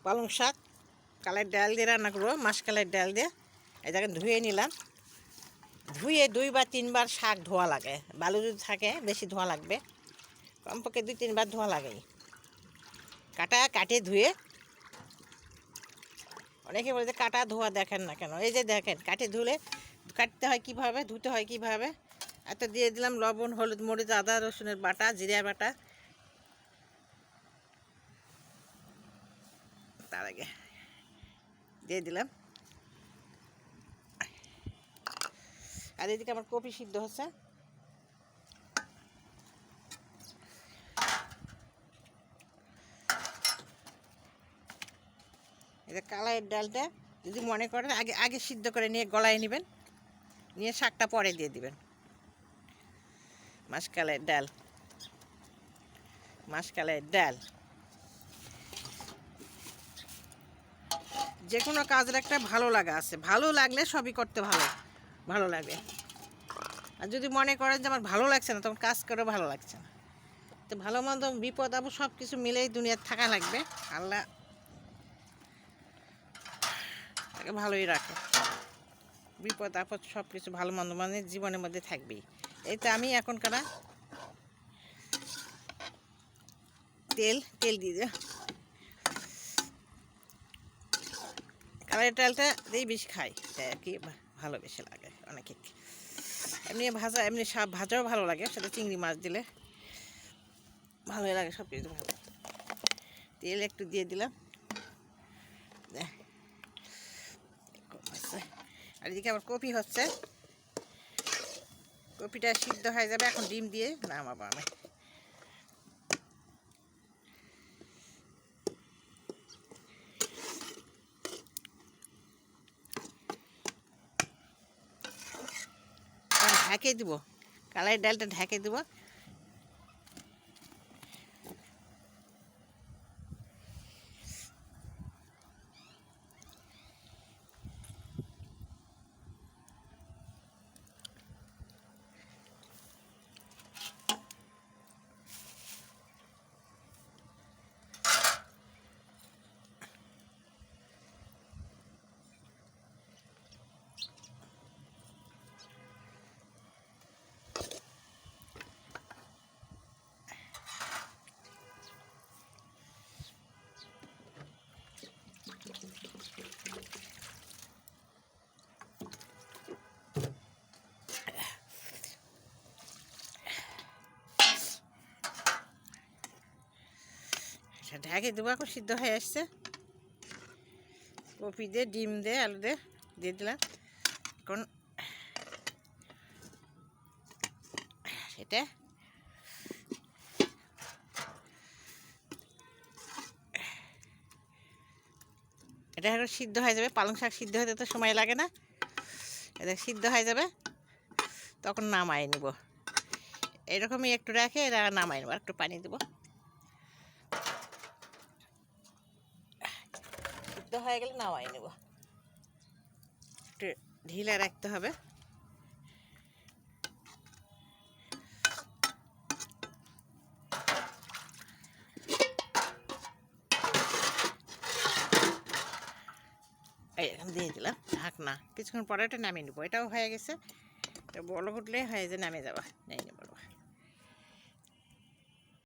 পালং শাক কালের ডাল দিয়ে রান্না করবো, মাসকালের ডাল দিয়ে। এই দেখেন ধুয়ে নিলাম। ধুয়ে 2 বা 3 বার শাক ধোয়া লাগে। বালু যদি থাকে বেশি ধোয়া লাগবে, কমপক্ষে 2-3 বার ধোয়া লাগেই। কাটে ধুয়ে, অনেকে বলে যে কাটা ধোয়া দেখেন না কেন, এই যে দেখেন কাটে ধুলে কাটতে হয় কীভাবে, ধুতে হয় কীভাবে। এত দিয়ে দিলাম লবণ, হলুদ, মরিচ, আদা রসুনের বাটা, জিরা বাটা। তার আগে দিয়ে দিলাম। আর এদিকে আমার কপি সিদ্ধ হচ্ছে। এই যে কালাইয়ের ডালটা যদি মনে করেন আগে আগে সিদ্ধ করে নিয়ে গলায় নেবেন, নিয়ে শাকটা পরে দিয়ে দিবেন। মাসকালের ডাল যে কোনো কাজের একটা ভালো লাগা আছে, ভালো লাগলে সবই করতে ভালো লাগে। আর যদি মনে করেন যে আমার ভালো লাগছে না, তখন কাজ করে ভালো লাগছে না। তো ভালো মন্দ বিপদ আপদ সব কিছু মিলেই দুনিয়ার থাকা লাগবে। আল্লাহ তাকে ভালোই রাখে। বিপদ আপদ সব কিছু ভালো মন্দ মানে জীবনের মধ্যে থাকবেই। এই তো আমি এখনকার তেল দিয়ে দিই। কালের ডালটা দিয়েই বেশি খাই, তাই আর কি ভালো বেশি লাগে অনেকে। এমনি এমনি ভাজাও ভালো লাগে, সাথে চিংড়ি মাছ দিলে ভালোই লাগে, সব কিছু ভালো। তেল একটু দিয়ে দিলাম। আর এদিকে আবার কপি হচ্ছে, কপিটা সিদ্ধ হয়ে যাবে, এখন ডিম দিয়ে নামাবো আমি। ঢেকে দিব, কালাই ডালটা ঢেকে দিব। ঢেকে দেবো, এখন সিদ্ধ হয়ে আসছে। কপি দিয়ে, ডিম দিয়ে, আলু দিয়ে দিলাম। এখন সেটা এটা এখন সিদ্ধ হয়ে যাবে। পালং শাক সিদ্ধ হতে তো সময় লাগে না, এটা সিদ্ধ হয়ে যাবে, তখন নামাই নেব। এরকমই একটু রেখে এরা নামাই নেব, একটু পানি দেবো। সিদ্ধ হয়ে গেলে নামাই নেব, একটু ঢিলা রাখতে হবে। এই এখন দিয়ে দিলাম ঢাকনা, কিছুক্ষণ পরে এটা নামিয়ে নেবো। এটাও হয়ে গেছে, এটা বড় ফুটলে হয়ে যে নামিয়ে যাওয়া, নিয়ে নেব।